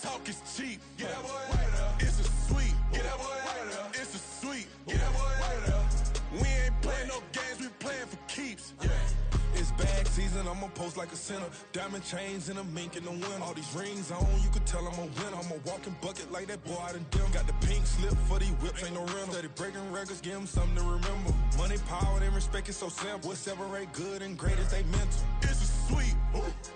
Talk is cheap. Get that boy out of there. It's a sweep. Get that boy out of there. It's a sweep. Get that boy out of there. We ain't playing no games. We playing for keeps. Yeah. It's bag season, I'ma post like a sinner. Diamond chains and a mink in the winter. All these rings on, you can tell I'm a winner. I'm a walking bucket like that boy out in Denver. Got the pink slip for these whips, ain't no rental. Steady breaking records, give them something to remember. Money, power, and respect is so simple. What separate good and great is they mental. It's a sweep.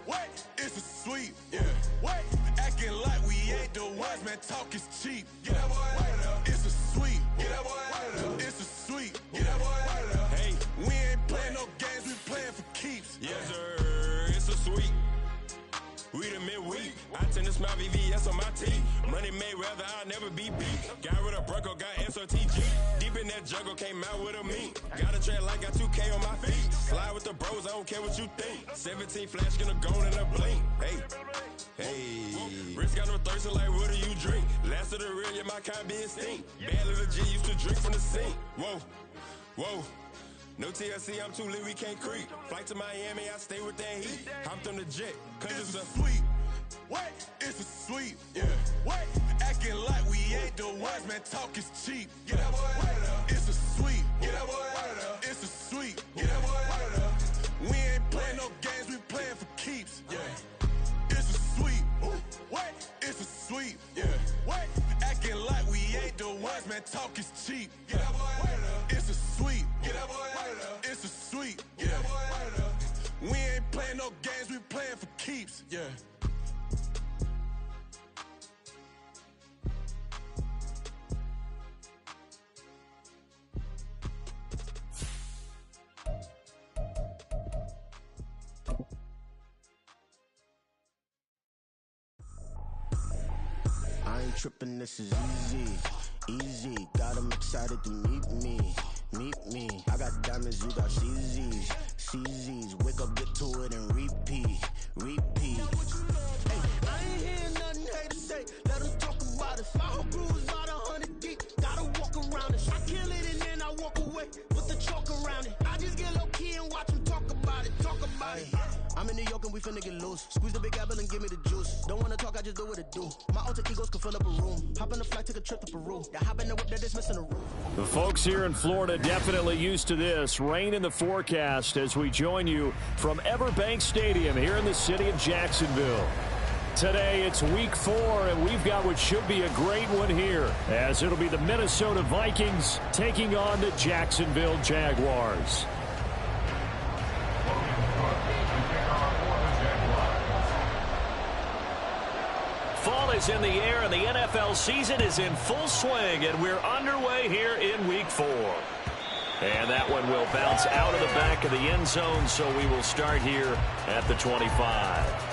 Wait, it's a sweep. Yeah. Wait, acting like we ain't the ones, man. Talk is cheap. Get that boy out of there. It's a sweep. Get that boy out of there. It's a sweep. Get that boy out of there. Hey, we ain't playing no games, we playing for keeps. Yes, sir, it's a sweep. We the midweek. I tend to smile VVS on my teeth. Money made rather I'll never be beat. Got rid of Bronco, got SOTG. Deep in that jungle, came out with a meat. Got a trail like got 2K on my feet. Slide with the bros, I don't care what you think. 17 flash, gonna go in a blink. Hey, hey. Wrist got no thirst, like what do you drink? Last of the real, yeah, my kind be extinct. Bad little G used to drink from the sink. Whoa, whoa. No TLC, I'm too lit, we can't creep. Flight to Miami, I stay with that heat. Hopped on the jet, cause it's a sweep. Wait, it's a sweep. Yeah. Wait, acting like we ain't the ones, man. Talk is cheap. Get that boy out of there. It's a sweep. Get that boy out of there. It's a sweep. Get that boy out of there. We ain't playing no games, we playing for keeps. Yeah. It's a sweep. Wait, it's a sweep. Yeah. Wait, acting like we ain't the ones, man. Talk is cheap. Get that boy out of there. It's a sweep. Get that boy out of there. It's a sweep. Get that boy out of there. We ain't playing no games, we playing for keeps. Yeah. I ain't tripping, this is easy, easy. Got 'em excited to meet me, meet me. I got diamonds, you got CZs, CZs. Wake up, get to it, and repeat, repeat. Hey, I ain't hearing nothing haters say. Let them talk about us. My whole crew is about 100 deep. Gotta walk around it. I kill it and then I walk away with the chalk around it. I just get low key and watch them talk about it, talk about it. I'm in New York and we finna get loose. Squeeze the big apple and give me the juice. Don't wanna talk, I just do what it do. My alter egos can fill up a room. Hop on the flight, take a trip to Peru. Yeah, hop in the whip, they're dismissing the roof. The folks here in Florida definitely used to this. Rain in the forecast as we join you from Everbank Stadium here in the city of Jacksonville. Today it's week 4, and we've got what should be a great one here, as it'll be the Minnesota Vikings taking on the Jacksonville Jaguars. Fall is in the air, and the NFL season is in full swing, and we're underway here in week 4. And that one will bounce out of the back of the end zone, so we will start here at the 25.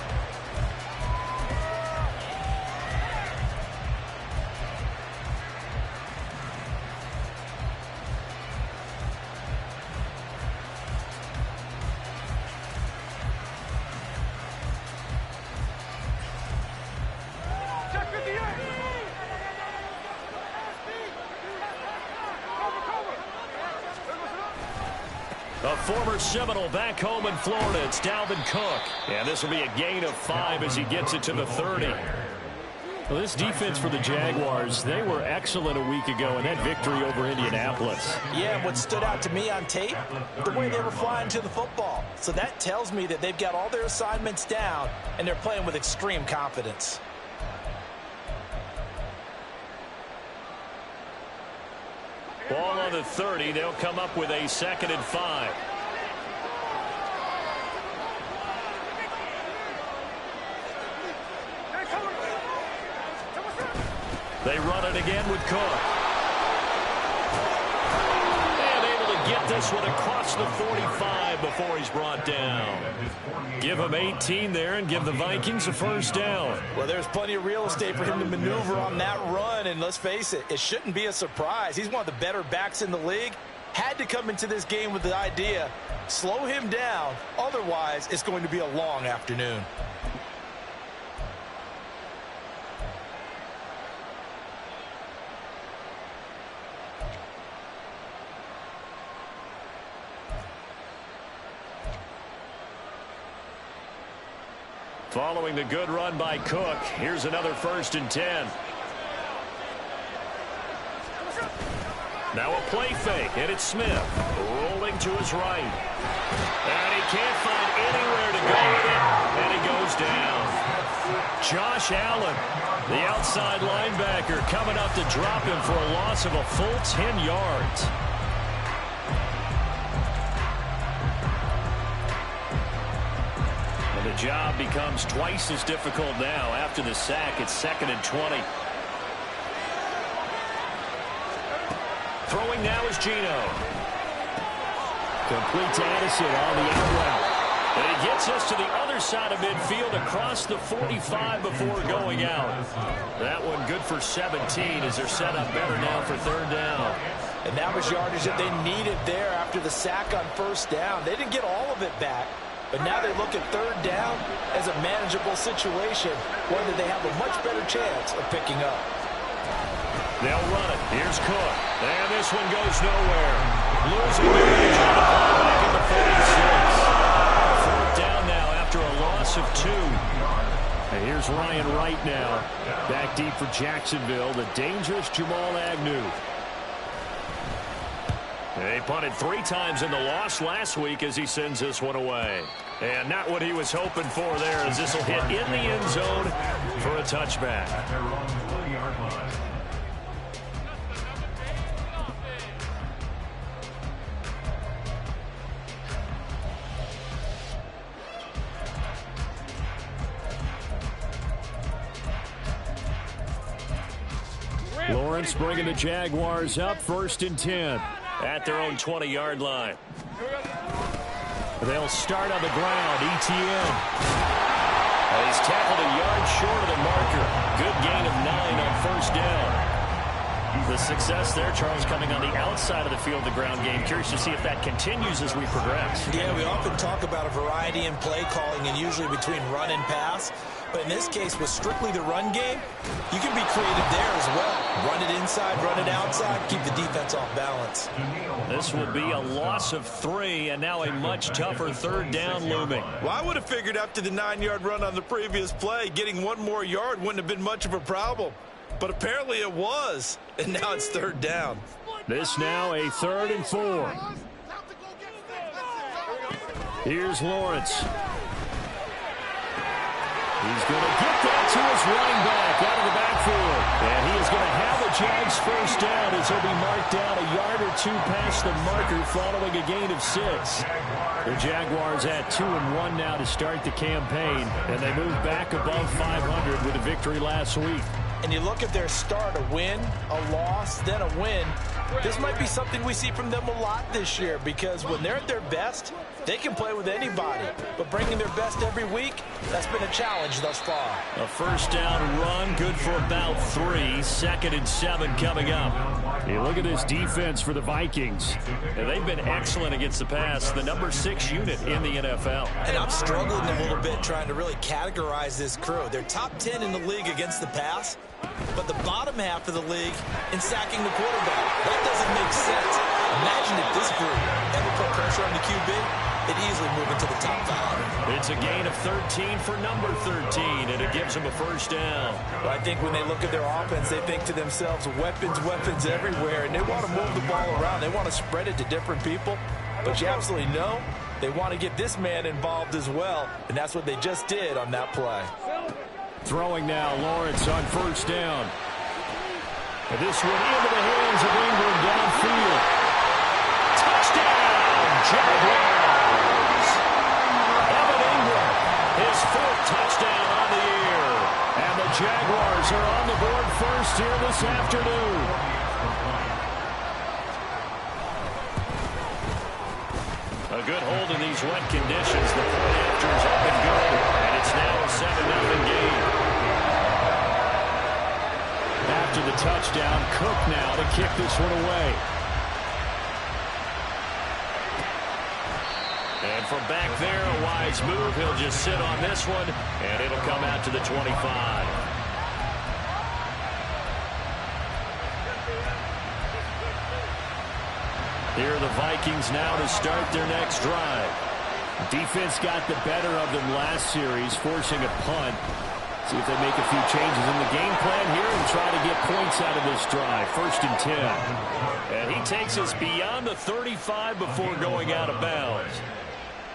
A former Seminole back home in Florida. It's Dalvin Cook. And this will be a gain of 5 as he gets it to the 30. Well, this defense for the Jaguars, they were excellent a week ago in that victory over Indianapolis. Yeah, and what stood out to me on tape, the way they were flying to the football. So that tells me that they've got all their assignments down, and they're playing with extreme confidence. Ball on the 30. They'll come up with a 2nd and 5. They run it again with Cook. And able to get this one across the 45 before he's brought down. Give him 18 there and give the Vikings a first down. Well, there's plenty of real estate for him to maneuver on that run, and let's face it, it shouldn't be a surprise. He's one of the better backs in the league. Had to come into this game with the idea, slow him down, otherwise it's going to be a long afternoon. Following the good run by Cook, here's another 1st and 10. Now a play fake, and it's Smith rolling to his right. And he can't find anywhere to go with it, and he goes down. Josh Allen, the outside linebacker, coming up to drop him for a loss of a full 10 yards. And the job becomes twice as difficult now after the sack. It's 2nd and 20. Throwing now is Geno. Complete to Addison on the out route. And he gets us to the other side of midfield across the 45 before going out. That one good for 17 as they're set up better now for 3rd down. And that was yardage that they needed there after the sack on 1st down. They didn't get all of it back, but now they look at 3rd down as a manageable situation, one that they have a much better chance of picking up. They'll run it. Here's Cook. And this one goes nowhere. Losing the edge on the ball back at the 46. 4th down now after a loss of 2. And here's Ryan Wright now. Back deep for Jacksonville. The dangerous Jamal Agnew. They punted 3 times in the loss last week as he sends this one away. And not what he was hoping for there as this will hit in the end zone for a touchback. Lawrence bringing the Jaguars up 1st and 10 at their own 20-yard line. They'll start on the ground. ETN. He's tackled a yard short of the marker. Good gain of 9 on 1st down. The success there, Charles, coming on the outside of the field, the ground game. Curious to see if that continues as we progress. Yeah, we often talk about a variety in play calling and usually between run and pass. But in this case, with strictly the run game, you can be creative there as well. Run it inside, run it outside, keep the defense off balance. This will be a loss of 3, and now a much tougher 3rd down looming. Well, I would have figured after the 9-yard run on the previous play, getting 1 more yard wouldn't have been much of a problem. But apparently it was, and now it's 3rd down. This now a 3rd and 4. Here's Lawrence. He's going to get that to his running back out of the backfield. And he is going to have the Jags 1st down as he'll be marked down a yard or 2 past the marker following a gain of 6. The Jaguars at 2-1 now to start the campaign, and they move back above 500 with a victory last week. And you look at their start, a win, a loss, then a win. This might be something we see from them a lot this year because when they're at their best, they can play with anybody. But bringing their best every week, that's been a challenge thus far. A 1st down run, good for about 3. 2nd and 7 coming up. Hey, look at this defense for the Vikings. And they've been excellent against the pass, the number 6 unit in the NFL. And I'm struggling a little bit trying to really categorize this crew. They're top 10 in the league against the pass, but the bottom half of the league in sacking the quarterback. That doesn't make sense. Imagine if this group ever put pressure on the QB, they'd easily move into the top 5. It's a gain of 13 for number 13, and it gives them a 1st down. But I think when they look at their offense, they think to themselves, weapons, weapons everywhere, and they want to move the ball around. They want to spread it to different people, but you absolutely know they want to get this man involved as well, and that's what they just did on that play. Throwing now, Lawrence on 1st down. And this one into the hands of Ingram downfield. Touchdown, Jaguars! Evan Ingram, his 4th touchdown on the year. And the Jaguars are on the board first here this afternoon. A good hold in these wet conditions. The point after's up and good, and it's now a 7-0 game. After the touchdown, Cook now to kick this one away. And from back there, a wise move. He'll just sit on this one, and it'll come out to the 25. Here are the Vikings now to start their next drive. Defense got the better of them last series, forcing a punt. See if they make a few changes in the game plan here and try to get points out of this drive. 1st and 10. And he takes us beyond the 35 before going out of bounds.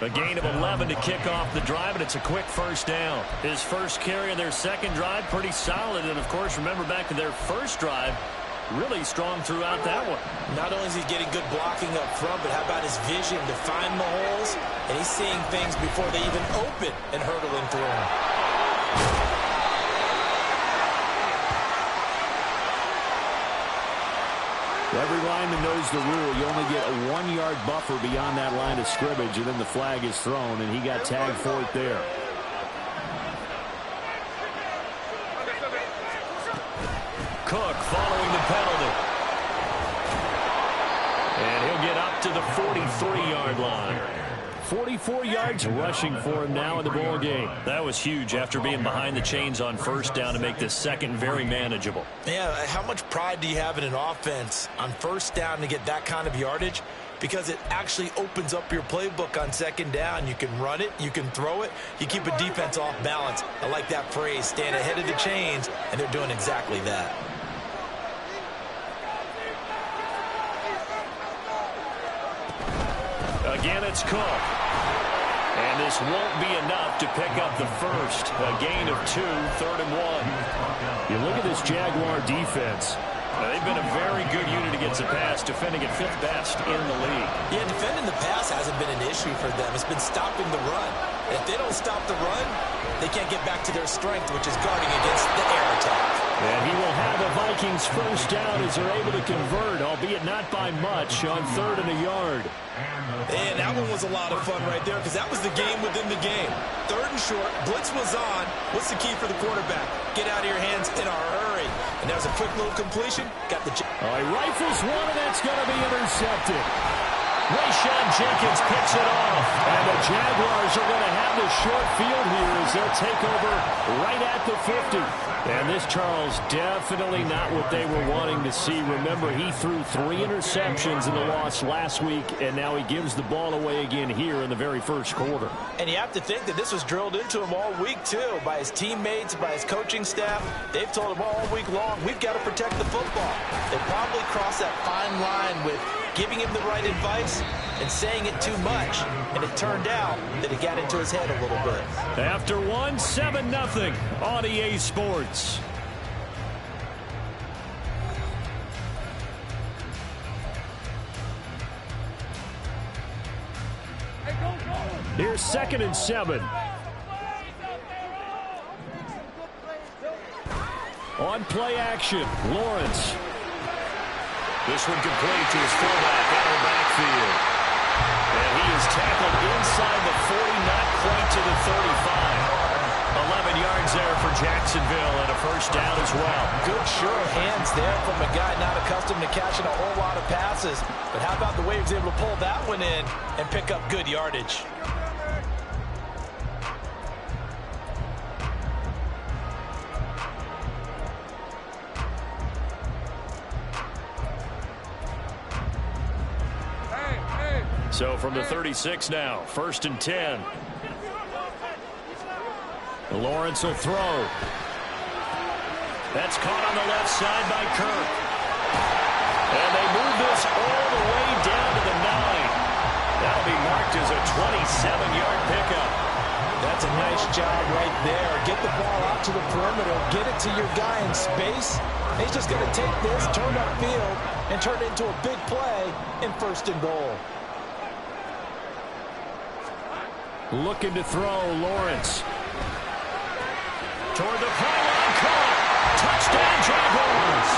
A gain of 11 to kick off the drive, and it's a quick first down. His first carry of their second drive, pretty solid. And, of course, remember back to their first drive, really strong throughout that one. Not only is he getting good blocking up front, but how about his vision to find the holes? And he's seeing things before they even open and hurdling through them. Every lineman knows the rule. You only get a 1-yard buffer beyond that line of scrimmage, and then the flag is thrown, and he got tagged for it there. Cook following the penalty. And he'll get up to the 43-yard line. 44 yards rushing for him now in the ball game. That was huge after being behind the chains on first down to make this second very manageable. Yeah, how much pride do you have in an offense on first down to get that kind of yardage? Because it actually opens up your playbook on second down. You can run it, you can throw it, you keep a defense off balance. I like that phrase, stand ahead of the chains, and they're doing exactly that. Again, it's Cook. And this won't be enough to pick up the first. A gain of 2, 3rd and 1. You look at this Jaguar defense. They've been a very good unit against the pass, defending at 5th best in the league. Yeah, defending the pass hasn't been an issue for them. It's been stopping the run. And if they don't stop the run, they can't get back to their strength, which is guarding against the air attack. And he will have the Vikings first down as they're able to convert, albeit not by much, on 3rd and a yard. And that one was a lot of fun right there because that was the game within the game. 3rd and short, blitz was on. What's the key for the quarterback? Get out of your hands in a hurry. And that was a quick little completion. Got the... He rifles one, and that's going to be intercepted. Rayshon Jenkins picks it off. And the Jaguars are going to have the short field here as they'll take over right at the 50. And this, Charles, definitely not what they were wanting to see. Remember, he threw 3 interceptions in the loss last week, and now he gives the ball away again here in the very first quarter. And you have to think that this was drilled into him all week, too, by his teammates, by his coaching staff. They've told him all week long, we've got to protect the football. They probably crossed that fine line with giving him the right advice and saying it too much. And it turned out that it got into his head a little bit. After 1, 7-0 on EA Sports. Here's 2nd and 7. On play action, Lawrence. This one complete to his fullback out of the backfield. And he is tackled inside the 40, not quite to the 35. 11 yards there for Jacksonville and a first down as well. Good sure of hands there from a guy not accustomed to catching a whole lot of passes. But how about the way he was able to pull that one in and pick up good yardage? So from the 36 now, 1st and 10. Lawrence will throw. That's caught on the left side by Kirk. And they move this all the way down to the 9. That'll be marked as a 27-yard pickup. That's a nice job right there. Get the ball out to the perimeter. Get it to your guy in space. He's just going to take this, turn upfield, and turn it into a big play in 1st and goal. Looking to throw, Lawrence. Toward the pylon, caught. Touchdown, Jaguars.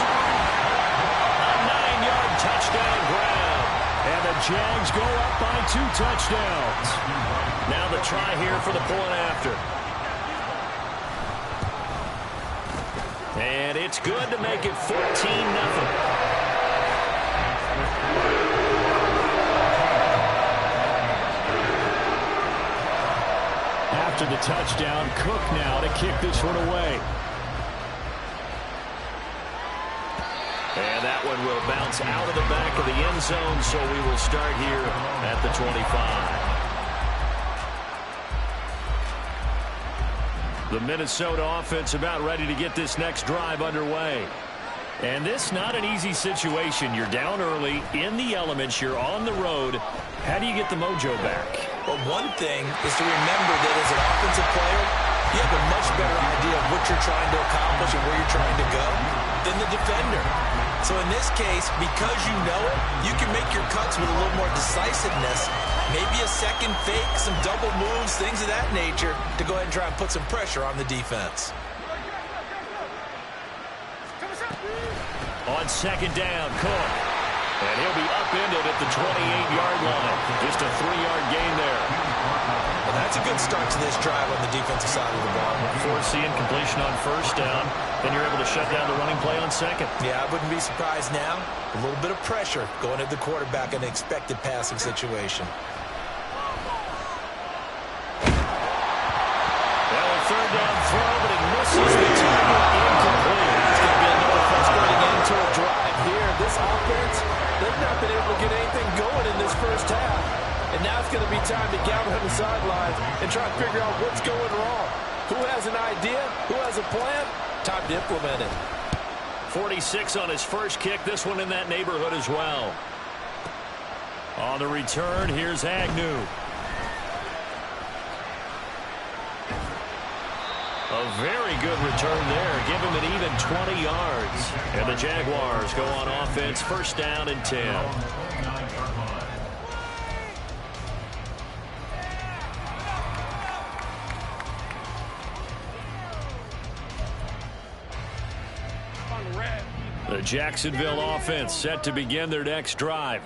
A 9-yard touchdown grab. And the Jags go up by 2 touchdowns. Now the try here for the point after. And it's good to make it 14-0. After the touchdown, Cook now to kick this one away. And that one will bounce out of the back of the end zone, so we will start here at the 25. The Minnesota offense about ready to get this next drive underway. And this not an easy situation. You're down early, in the elements, you're on the road. How do you get the mojo back? Well, one thing is to remember that as an offensive player, you have a much better idea of what you're trying to accomplish and where you're trying to go than the defender. So in this case, because you know it, you can make your cuts with a little more decisiveness. Maybe a second fake, some double moves, things of that nature to go ahead and try and put some pressure on the defense. On second down, Cook. And he'll be upended at the 28-yard line. Just a 3-yard gain there. Well, that's a good start to this drive on the defensive side of the ball. Forcing completion on first down. Then you're able to shut down the running play on second. Yeah, I wouldn't be surprised now. A little bit of pressure going at the quarterback in an expected passing situation. Third down throw, but he misses the target. Incomplete. It's going to be another frustrating end to a drive here. This offense, they've not been able to get anything going in this first half. And now it's going to be time to gather on the sidelines and try to figure out what's going wrong. Who has an idea? Who has a plan? Time to implement it. 46 on his first kick. This one in that neighborhood as well. On the return, here's Agnew. A very good return there. Give him an even 20 yards. And the Jaguars go on offense, first down and 10. The Jacksonville offense set to begin their next drive.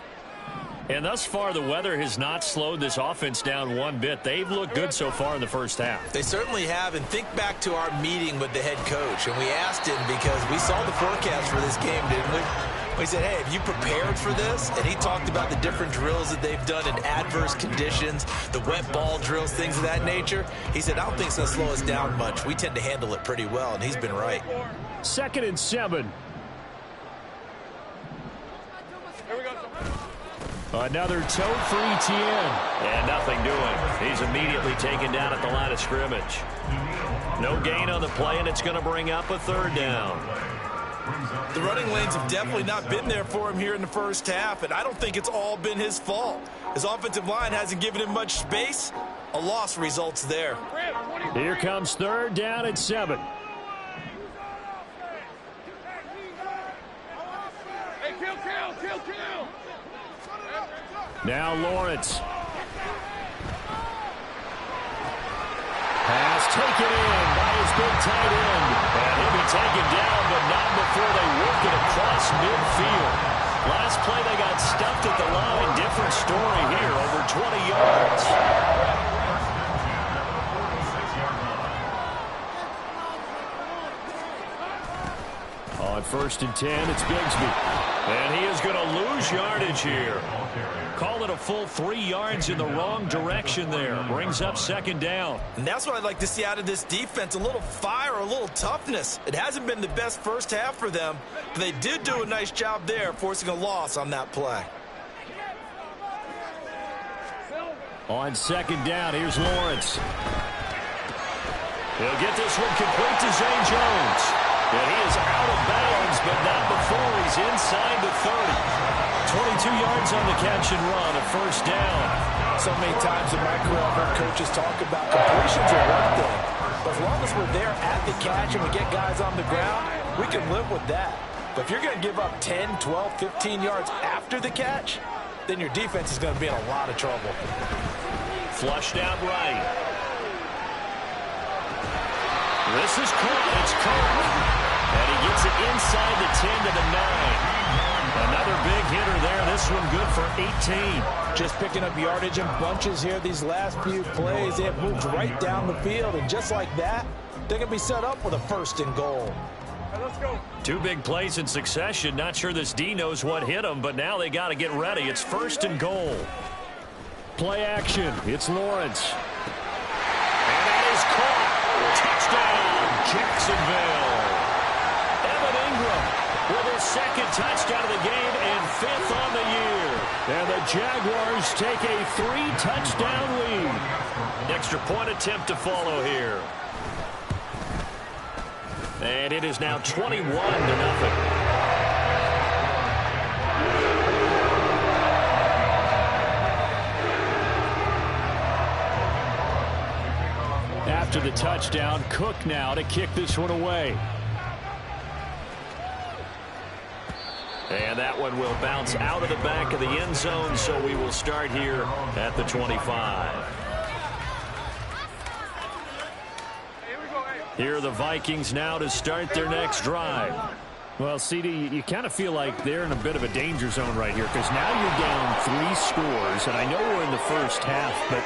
And thus far, the weather has not slowed this offense down one bit. They've looked good so far in the first half. They certainly have. And think back to our meeting with the head coach. And we asked him because we saw the forecast for this game, didn't we? We said, hey, have you prepared for this? And he talked about the different drills that they've done in adverse conditions, the wet ball drills, things of that nature. He said, I don't think it's going to slow us down much. We tend to handle it pretty well, and he's been right. 2nd and 7. Another toe for Etienne. And nothing doing. He's immediately taken down at the line of scrimmage. No gain on the play, and it's going to bring up a 3rd down. The running lanes have definitely not been there for him here in the first half, and I don't think it's all been his fault. His offensive line hasn't given him much space. A loss results there. Here comes 3rd down and 7. Hey, kill. Now Lawrence. Pass taken in by his big tight end. And he'll be taken down, but not before they work it across midfield. Last play they got stuffed at the line. Different story here, over 20 yards. On 1st and 10, it's Bigsby. And he is going to lose yardage here. Call it a full 3 yards in the wrong direction there. Brings up 2nd down. And that's what I'd like to see out of this defense, a little fire, a little toughness. It hasn't been the best first half for them, but they did do a nice job there, forcing a loss on that play. On 2nd down, here's Lawrence. He'll get this one complete to Zay Jones. And he is out of bounds, but not before he's inside the 30. 22 yards on the catch and run, a 1st down. So many times in my career, I've heard coaches talk about completions are one thing. But as long as we're there at the catch and we get guys on the ground, we can live with that. But if you're going to give up 10, 12, 15 yards after the catch, then your defense is going to be in a lot of trouble. Flushed out right. This is caught. It's caught. And he gets it inside the 10 to the 9. Another big hitter there. This one good for 18. Just picking up yardage in bunches here these last few plays. They have moved right down the field. And just like that, they're going to be set up with a 1st and goal. Let's go. 2 big plays in succession. Not sure this D knows what hit him, but now they got to get ready. It's 1st and goal. Play action. It's Lawrence. And that is caught. Touchdown, Jacksonville. Evan Ingram with his 2nd touchdown of the game and 5th on the year. And the Jaguars take a 3-touchdown lead. Extra point attempt to follow here. And it is now 21-0. After the touchdown, Cook now to kick this one away. And that one will bounce out of the back of the end zone, so we will start here at the 25. Here are the Vikings now to start their next drive. Well, CD, you kind of feel like they're in a bit of a danger zone right here because now you're down 3 scores, and I know we're in the first half, but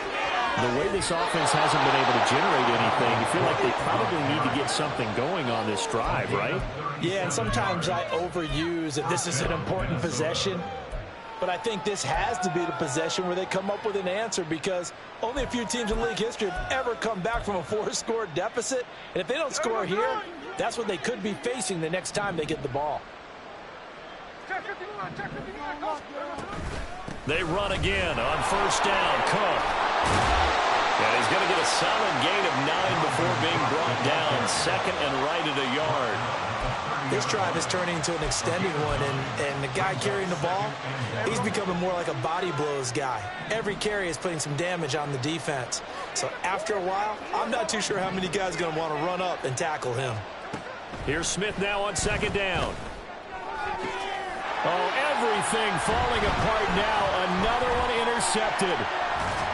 the way this offense hasn't been able to generate anything, you feel like they probably need to get something going on this drive, right? Yeah, and sometimes I overuse that this is an important possession. But I think this has to be the possession where they come up with an answer because only a few teams in league history have ever come back from a 4-score deficit. And if they don't score here, that's what they could be facing the next time they get the ball. They run again on first down. Cook. And he's going to get a solid gain of 9 before being brought down. Second and right at a yard. This drive is turning into an extended one, and the guy carrying the ball, he's becoming more like a body blows guy. Every carry is putting some damage on the defense. So after a while, I'm not too sure how many guys are going to want to run up and tackle him. Here's Smith now on second down. Oh, everything falling apart now. Another one intercepted.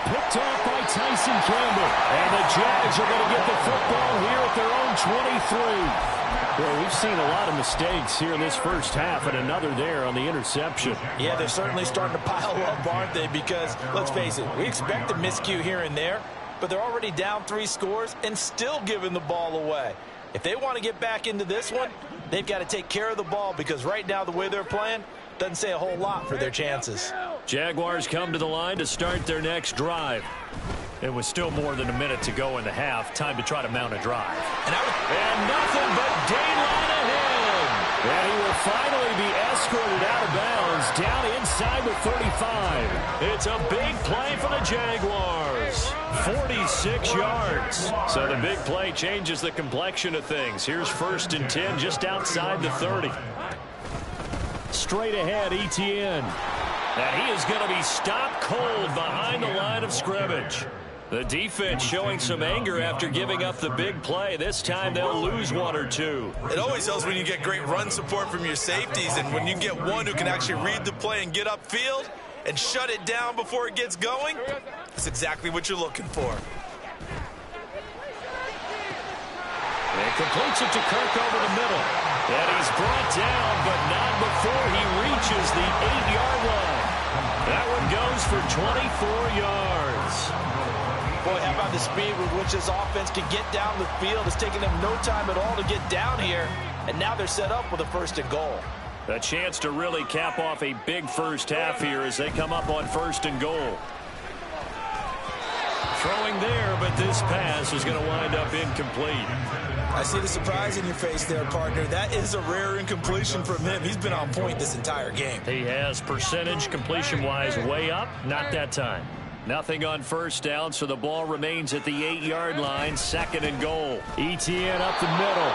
Picked off by Tyson Campbell. And the Jags are going to get the football here at their own 23. Well, we've seen a lot of mistakes here in this first half, and another there on the interception. Yeah, they're certainly starting to pile up, aren't they? Because, let's face it, we expect a miscue here and there, but they're already down 3 scores and still giving the ball away. If they want to get back into this one, they've got to take care of the ball because right now the way they're playing doesn't say a whole lot for their chances. Jaguars come to the line to start their next drive. It was still more than a minute to go in the half. Time to try to mount a drive. And nothing but daylight ahead. And he will finally be escorted out of bounds down inside the 35. It's a big play for the Jaguars. 46 yards. So the big play changes the complexion of things. Here's 1st and 10 just outside the 30. Straight ahead, Etienne. And he is going to be stopped cold behind the line of scrimmage. The defense showing some anger after giving up the big play. This time they'll lose 1 or 2. It always helps when you get great run support from your safeties, and when you get one who can actually read the play and get upfield and shut it down before it gets going, that's exactly what you're looking for. And completes it to Kirk over the middle. And he's brought down, but not before he reaches the 8-yard line. That one goes for 24 yards. Boy, how about the speed with which this offense can get down the field? It's taking them no time at all to get down here, and now they're set up with a 1st and goal. A chance to really cap off a big first half here as they come up on 1st and goal. Throwing there, but this pass is going to wind up incomplete. I see the surprise in your face there, partner. That is a rare incompletion from him. He's been on point this entire game. He has percentage completion-wise way up. Not that time. Nothing on 1st down, so the ball remains at the 8-yard line. 2nd and goal. Etienne up the middle.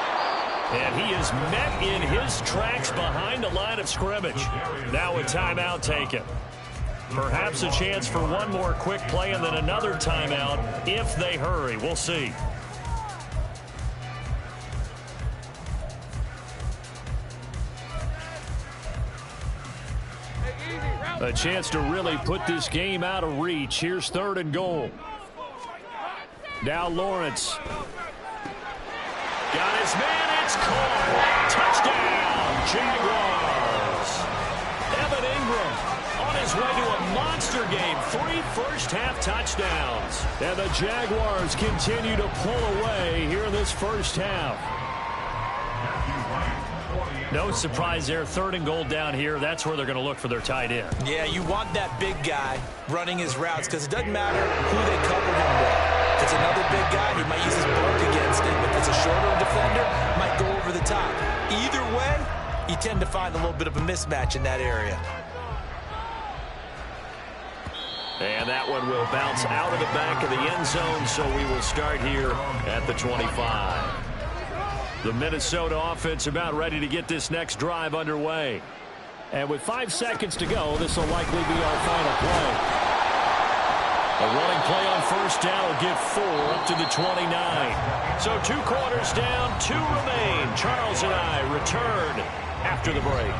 And he is met in his tracks behind the line of scrimmage. Now a timeout taken. Perhaps a chance for one more quick play and then another timeout if they hurry. We'll see. A chance to really put this game out of reach. Here's 3rd and goal. Now Lawrence. Got his man. It's caught. Touchdown, Jaguars. Evan Ingram on his way to a monster game. 3 first-half touchdowns. And the Jaguars continue to pull away here in this first half. No surprise there. 3rd and goal down here. That's where they're going to look for their tight end. Yeah, you want that big guy running his routes because it doesn't matter who they cover him with. If it's another big guy, he might use his bulk against him. If it's a shorter defender, might go over the top. Either way, you tend to find a little bit of a mismatch in that area. And that one will bounce out of the back of the end zone, so we will start here at the 25. The Minnesota offense about ready to get this next drive underway. And with 5 seconds to go, this will likely be our final play. A running play on first down will get 4 up to the 29. So 2 quarters down, 2 remain. Charles and I return after the break.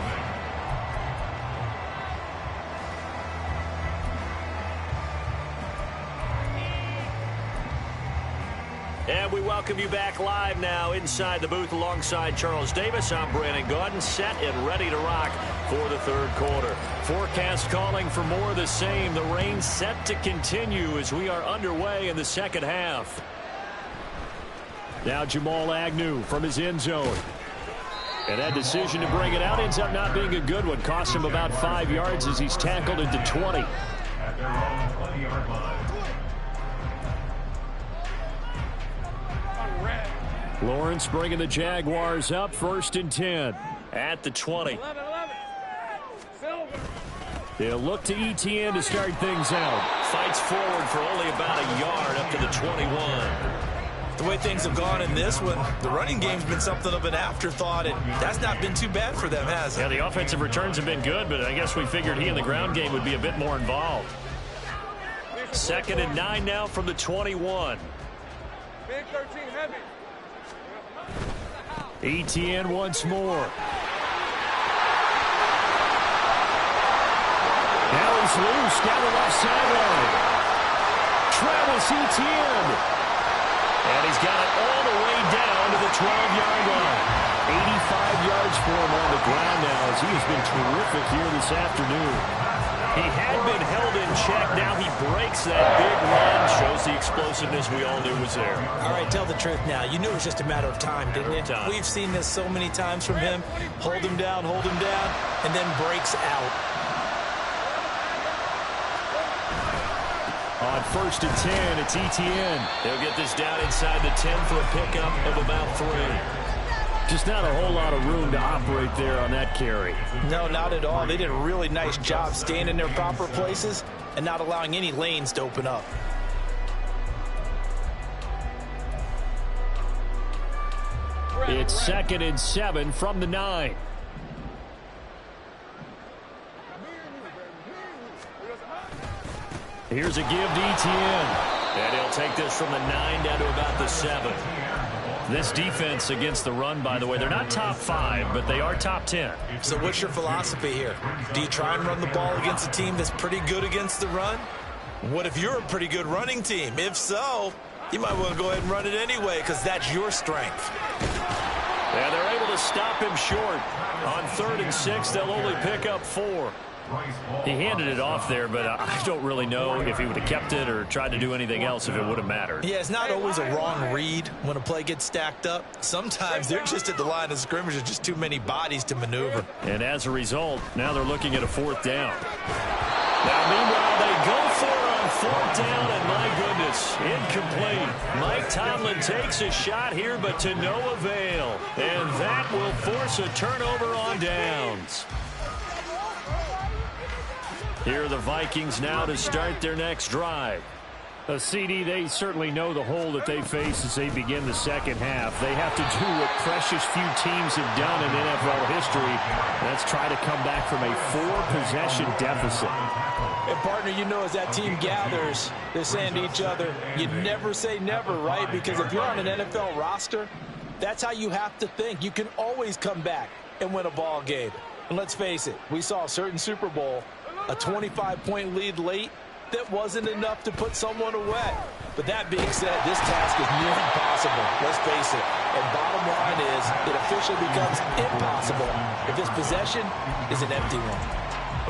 And we welcome you back live now inside the booth alongside Charles Davis. I'm Brandon Gaudin, set and ready to rock for the third quarter. Forecast calling for more of the same. The rain set to continue as we are underway in the second half. Now Jamal Agnew from his end zone. And that decision to bring it out ends up not being a good one. Cost him about 5 yards as he's tackled into 20. Lawrence bringing the Jaguars up, 1st and 10 at the 20. They'll look to ETN to start things out. Fights forward for only about a yard up to the 21. The way things have gone in this one, the running game's been something of an afterthought, and that's not been too bad for them, has it? Yeah, the offensive returns have been good, but I guess we figured he in the ground game would be a bit more involved. 2nd and 9 now from the 21. Big 13 heavy. ETN once more. Now he's loose down the left sideline. Travis Etienne. And he's got it all the way down to the 12-yard line. 85 yards for him on the ground now as he has been terrific here this afternoon. He had been held in check. Now he breaks that big run. Shows the explosiveness we all knew was there. All right, tell the truth now. You knew it was just a matter of time, didn't you? We've seen this so many times from him. Hold him down, and then breaks out. On 1st and 10, it's ETN. They'll get this down inside the 10 for a pickup of about 3. Just not a whole lot of room to operate there on that carry. No, not at all. They did a really nice job staying in their proper places and not allowing any lanes to open up. It's 2nd and 7 from the 9. Here's a give to ETN. And he'll take this from the 9 down to about the 7. This defense against the run, by the way, they're not top 5, but they are top 10. So what's your philosophy here? Do you try and run the ball against a team that's pretty good against the run? What if you're a pretty good running team? If so, you might want to go ahead and run it anyway because that's your strength. And they're able to stop him short. On 3rd and 6, they'll only pick up 4. He handed it off there, but I don't really know if he would have kept it or tried to do anything else if it would have mattered. Yeah, it's not always a wrong read when a play gets stacked up. Sometimes they're just at the line of scrimmage. There's just too many bodies to maneuver. And as a result, now they're looking at a 4th down. Now, meanwhile, they go for it on 4th down, and my goodness, incomplete. Mike Tomlin takes a shot here, but to no avail. And that will force a turnover on downs. Here are the Vikings now to start their next drive. CD, they certainly know the hole that they face as they begin the second half. They have to do what precious few teams have done in NFL history. That's try to come back from a 4-possession deficit. And, partner, you know as that team gathers, they're saying to each other, you never say never, right? Because if you're on an NFL roster, that's how you have to think. You can always come back and win a ball game. And let's face it, we saw a certain Super Bowl, a 25-point lead late, that wasn't enough to put someone away. But that being said, this task is near impossible. Let's face it. And bottom line is, it officially becomes impossible if this possession is an empty one.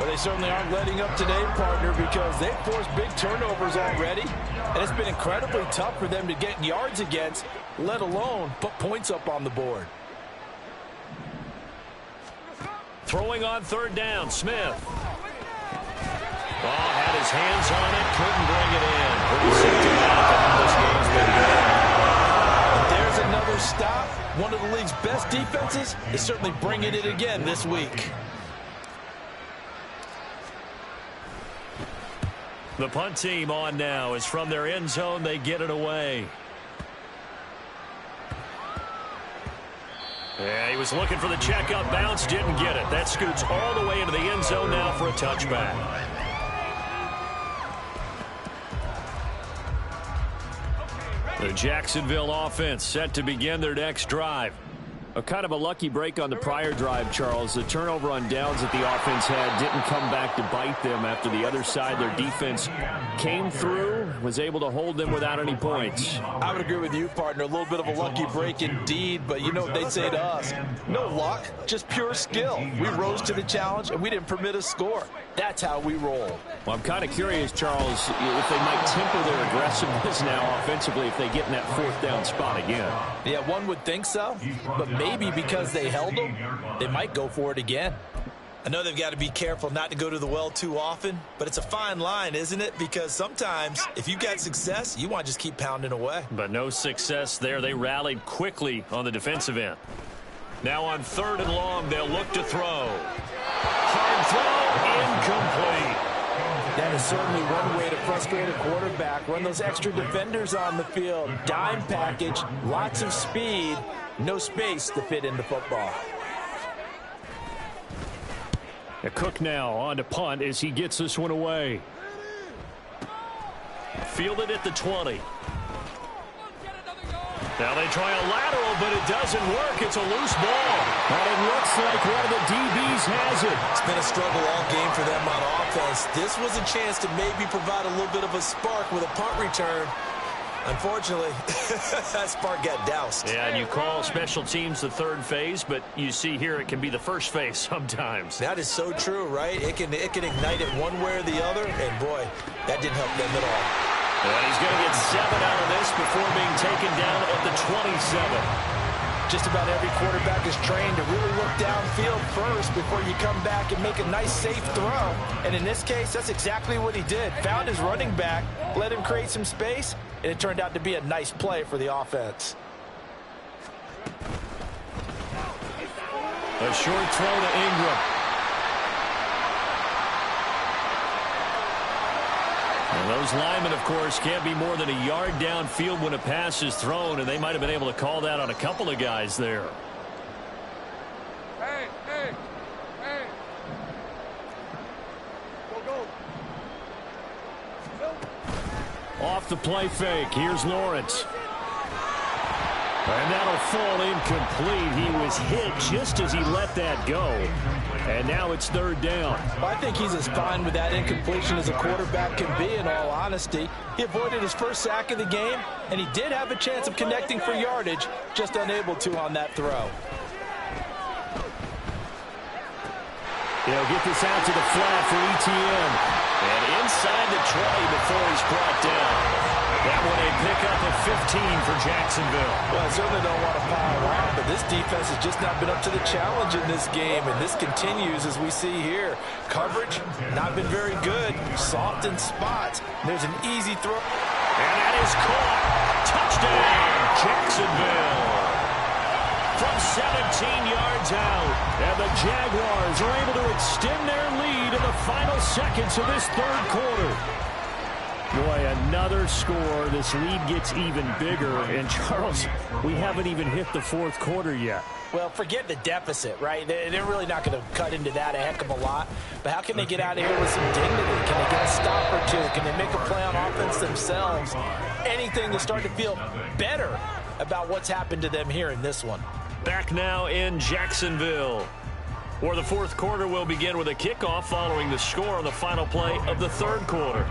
Well, they certainly aren't letting up today, partner, because they've forced big turnovers already. And it's been incredibly tough for them to get yards against, let alone put points up on the board. Throwing on 3rd down, Smith. Had his hands on it, couldn't bring it in. Pretty symptomatic of this game's been going. There's another stop. One of the league's best defenses is certainly bringing it again this week. The punt team on now is from their end zone. They get it away. Yeah, he was looking for the checkup bounce, didn't get it. That scoots all the way into the end zone now for a touchback. The Jacksonville offense set to begin their next drive. A kind of a lucky break on the prior drive, Charles. The turnover on downs that the offense had didn't come back to bite them after the other side. Their defense came through, was able to hold them without any points. I would agree with you, partner. A little bit of a lucky break indeed, but you know what they'd say to us. No luck, just pure skill. We rose to the challenge, and we didn't permit a score. That's how we roll. Well, I'm kind of curious, Charles, if they might temper their aggressiveness now offensively if they get in that fourth down spot again. Yeah, one would think so, but maybe because they held them, they might go for it again. I know they've got to be careful not to go to the well too often, but it's a fine line, isn't it? Because sometimes if you've got success, you want to just keep pounding away. But no success there. They rallied quickly on the defensive end. Now on 3rd and long, they'll look to throw. Hard throw, incomplete. That is certainly one way to frustrate a quarterback. Run those extra defenders on the field. Dime package, lots of speed, no space to fit into football. Cook now on to punt as he gets this one away. Fielded at the 20. Now they try a lateral, but it doesn't work. It's a loose ball. But it looks like one of the DBs has it. It's been a struggle all game for them on offense. This was a chance to maybe provide a little bit of a spark with a punt return. Unfortunately, that spark got doused. Yeah, and you call special teams the third phase, but you see here it can be the first phase sometimes. That is so true, right? It can ignite it one way or the other, and boy, that didn't help them at all. And he's going to get 7 out of this before being taken down at the 27. Just about every quarterback is trained to really look downfield first before you come back and make a nice, safe throw. And in this case, that's exactly what he did. Found his running back, let him create some space, and it turned out to be a nice play for the offense. A short throw to Ingram. And those linemen, of course, can't be more than a yard downfield when a pass is thrown, and they might have been able to call that on a couple of guys there. Hey, hey, hey. Go. Off the play fake. Here's Lawrence. And that'll fall incomplete. He was hit just as he let that go. And now it's 3rd down. Well, I think he's as fine with that incompletion as a quarterback can be, in all honesty. He avoided his first sack of the game, and he did have a chance of connecting for yardage, just unable to on that throw. They'll get this out to the flat for ETN. And inside the 20 before he's brought down. That one a pickup of 15 for Jacksonville. Well, I certainly don't want to pile on, but this defense has just not been up to the challenge in this game, and this continues as we see here. Coverage, not been very good. Soft in spots. There's an easy throw. And that is caught. Touchdown, Jacksonville. From 17 yards out, and the Jaguars are able to extend their lead in the final seconds of this 3rd quarter. Boy, another score. This lead gets even bigger. And, Charles, we haven't even hit the 4th quarter yet. Well, forget the deficit, right? They're really not going to cut into that a heck of a lot. But how can they get out of here with some dignity? Can they get a stop or two? Can they make a play on offense themselves? Anything to start to feel better about what's happened to them here in this one. Back now in Jacksonville, where the 4th quarter will begin with a kickoff following the score on the final play of the 3rd quarter.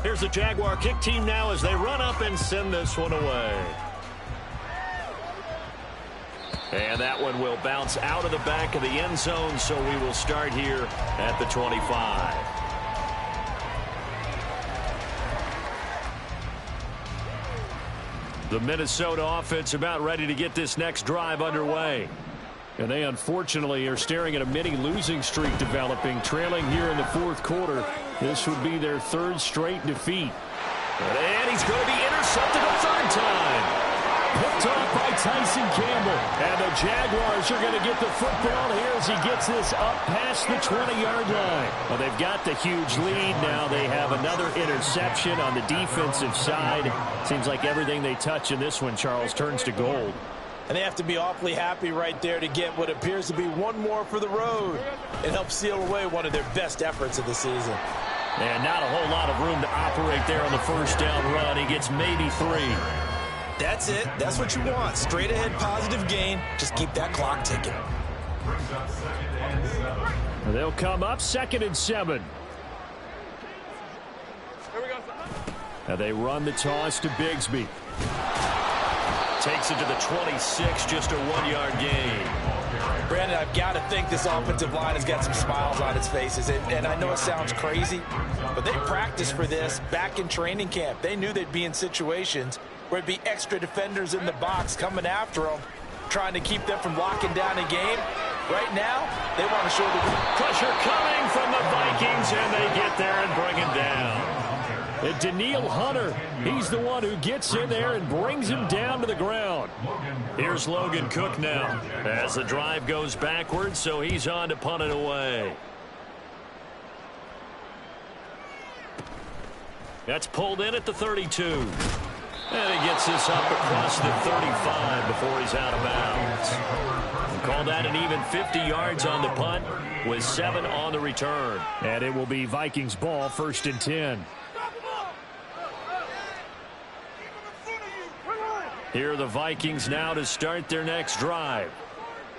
Here's the Jaguar kick team now as they run up and send this one away. And that one will bounce out of the back of the end zone, so we will start here at the 25. The Minnesota offense about ready to get this next drive underway. And they unfortunately are staring at a mini losing streak developing, trailing here in the 4th quarter. This would be their 3rd straight defeat. And he's going to be intercepted a 3rd time. Picked off by Tyson Campbell. And the Jaguars are going to get the football here as he gets this up past the 20-yard line. Well, they've got the huge lead. Now they have another interception on the defensive side. Seems like everything they touch in this one, Charles, turns to gold. And they have to be awfully happy right there to get what appears to be one more for the road and help seal away one of their best efforts of the season. And not a whole lot of room to operate there on the first down run. He gets maybe 3. That's it. That's what you want. Straight ahead positive gain. Just keep that clock ticking. They'll come up 2nd and 7. Now they run the toss to Bigsby. Takes it to the 26, just a 1-yard gain. Brandon, I've got to think this offensive line has got some smiles on its faces. And I know it sounds crazy, but they practiced for this back in training camp. They knew they'd be in situations where it'd be extra defenders in the box coming after them, trying to keep them from locking down a game. Right now, they want to show the pressure coming from the Vikings, and they get there and bring him down. And Danielle Hunter, he's the one who gets in there and brings him down to the ground. Here's Logan Cook now as the drive goes backwards, so he's on to punt it away. That's pulled in at the 32. And he gets this up across the 35 before he's out of bounds. We'll call that an even 50 yards on the punt with 7 on the return. And it will be Vikings ball, 1st and 10. Here are the Vikings now to start their next drive.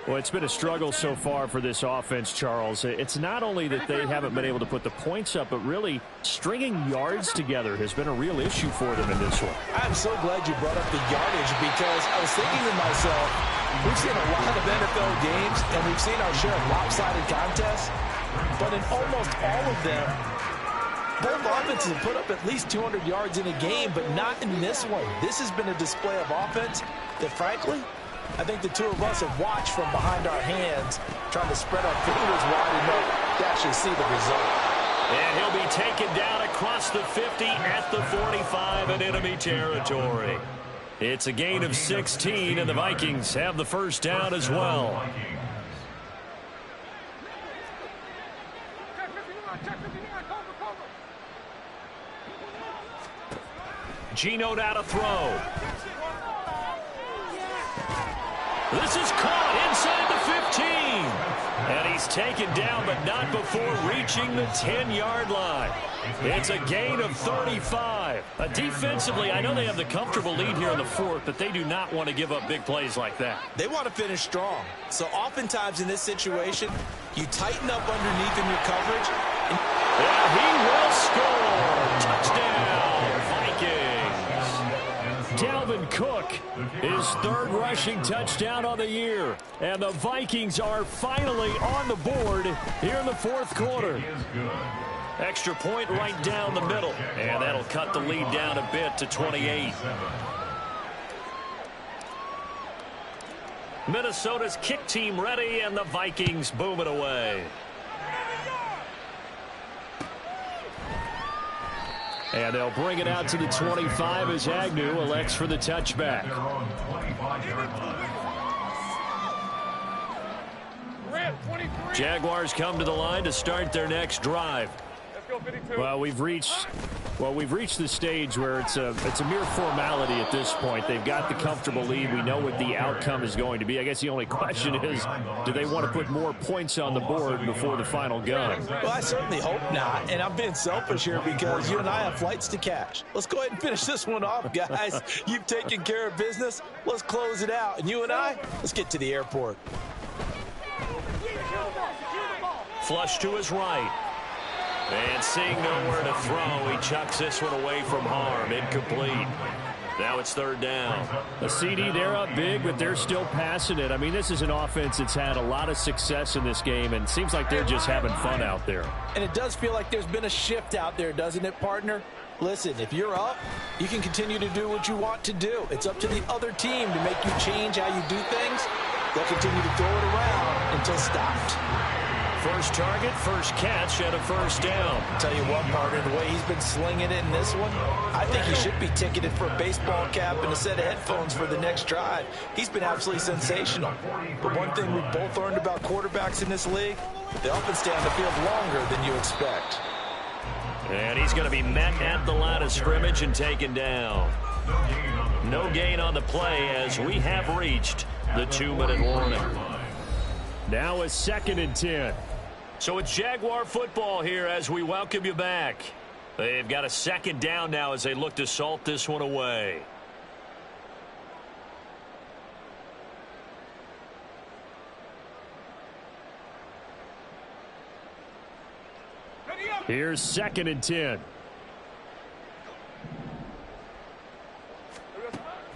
Well, it's been a struggle so far for this offense, Charles. It's not only that they haven't been able to put the points up, but really stringing yards together has been a real issue for them in this one. I'm so glad you brought up the yardage, because I was thinking to myself, we've seen a lot of NFL games, and we've seen our share of lopsided contests, but in almost all of them, both offenses have put up at least 200 yards in a game, but not in this one. This has been a display of offense that, frankly, I think the two of us have watched from behind our hands, trying to spread our fingers wide enough to actually see the result. And he'll be taken down across the 50 at the 45 in enemy territory. It's a gain of 16, and the Vikings have the first down as well. Geno out to throw. This is caught inside the 15. And he's taken down, but not before reaching the 10-yard line. It's a gain of 35. Defensively, I know they have the comfortable lead here in the 4th, but they do not want to give up big plays like that. They want to finish strong. So oftentimes in this situation, you tighten up underneath in your coverage. And he will score. Touchdown, Vikings. Dalvin Cook, his 3rd rushing touchdown on the year. And the Vikings are finally on the board here in the 4th quarter. Extra point right down the middle. And that'll cut the lead down a bit to 28. Minnesota's kick team ready, and the Vikings boom it away. And they'll bring it out to the 25 as Agnew elects for the touchback. Jaguars come to the line to start their next drive. Well, we've reached the stage where it's a mere formality at this point. They've got the comfortable lead. We know what the outcome is going to be. I guess the only question is, do they want to put more points on the board before the final gun? Well, I certainly hope not. And I'm being selfish here because you and I have flights to catch. Let's go ahead and finish this one off, guys. You've taken care of business. Let's close it out. And you and I, let's get to the airport. Flush to his right. And seeing nowhere to throw, he chucks this one away from harm. Incomplete. Now it's 3rd down. A CD, they're up big, but they're still passing it. I mean, this is an offense that's had a lot of success in this game, and it seems like they're just having fun out there. And it does feel like there's been a shift out there, doesn't it, partner? Listen, if you're up, you can continue to do what you want to do. It's up to the other team to make you change how you do things. They'll continue to throw it around until stopped. First target, first catch, and a first down. Tell you what, partner, the way he's been slinging it in this one, I think he should be ticketed for a baseball cap and a set of headphones for the next drive. He's been absolutely sensational. But one thing we've both learned about quarterbacks in this league, they often stay on the field longer than you expect. And he's going to be met at the line of scrimmage and taken down. No gain on the play as we have reached the 2-minute warning. Now a 2nd and 10. So it's Jaguar football here as we welcome you back. They've got a 2nd down now as they look to salt this one away. Here's 2nd and 10.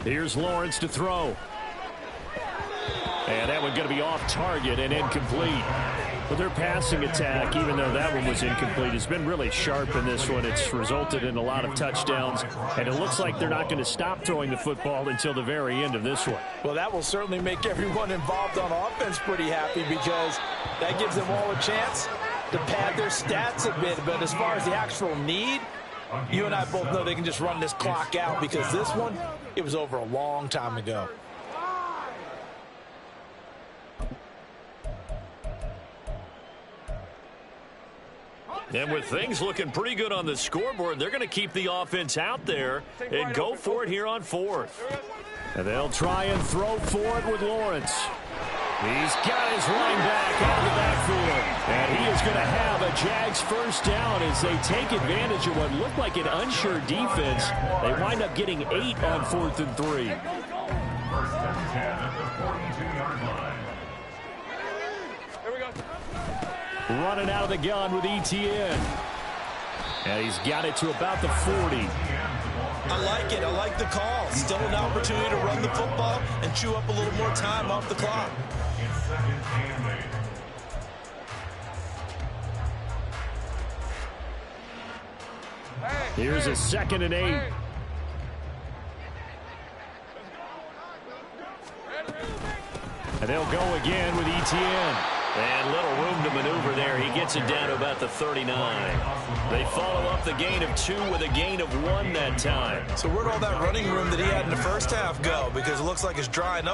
Here's Lawrence to throw. And that one going to be off target and incomplete. But their passing attack, even though that one was incomplete, has been really sharp in this one. It's resulted in a lot of touchdowns, and it looks like they're not going to stop throwing the football until the very end of this one. Well, that will certainly make everyone involved on offense pretty happy because that gives them all a chance to pad their stats a bit. But as far as the actual need, you and I both know they can just run this clock out because this one, it was over a long time ago. And with things looking pretty good on the scoreboard, they're going to keep the offense out there and go for it here on 4th. And they'll try and throw for it with Lawrence. He's got his running back out of the backfield. And he is going to have a Jags first down as they take advantage of what looked like an unsure defense. They wind up getting 8 on 4th and 3. First and 10 at the 42-yard line. Running out of the gun with Etienne. And he's got it to about the 40. I like it. I like the call. Still an opportunity to run the football and chew up a little more time off the clock. Here's a 2nd and 8. And they'll go again with Etienne. And little room to maneuver there. He gets it down to about the 39. They follow up the gain of 2 with a gain of 1 that time. So where'd all that running room that he had in the first half go? Because it looks like it's drying up.